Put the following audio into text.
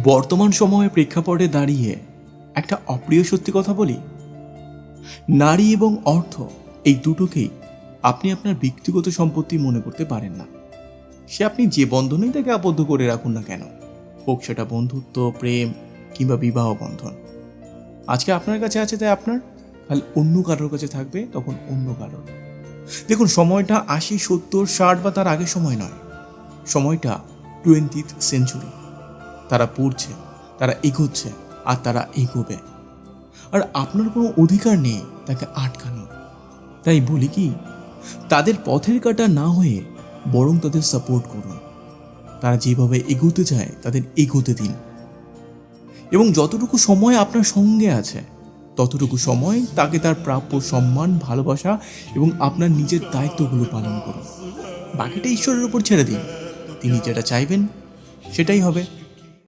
বর্তমান সময়ে প্রেক্ষাপটে দাঁড়িয়ে একটা অপ্রিয় সত্যি কথা বলি, নারী এবং অর্থ এই দুটোকেই আপনি আপনার ব্যক্তিগত সম্পত্তি মনে করতে পারেন না। সে আপনি যে বন্ধনেই তাকে আবদ্ধ করে রাখুন না কেন, হোক সেটা বন্ধুত্ব, প্রেম কিংবা বিবাহ বন্ধন। আজকে আপনার কাছে আছে তাই আপনার, কাল অন্য কারোর কাছে থাকবে তখন অন্য কারোর। দেখুন, সময়টা 80, 70, 60 বা তার আগের সময় নয়, সময়টা 20th সেঞ্চুরি। তারা পড়ছে, তারা এগোচ্ছে, আর তারা এগোবে। আর আপনার কোনো অধিকার নেই তাকে আটকানোর। তাই বলি কি, তাদের পথের কাঁটা না হয়ে বরং তাদের সাপোর্ট করুন। তারা যেভাবে এগোতে চায় তাদের এগোতে দিন, এবং যতটুকু সময় আপনার সঙ্গে আছে ততটুকু সময় তাকে তার প্রাপ্য সম্মান, ভালোবাসা এবং আপনার নিজের দায়িত্বগুলো পালন করুন। বাকিটা ঈশ্বরের উপর ছেড়ে দিন, তিনি যেটা চাইবেন সেটাই হবে।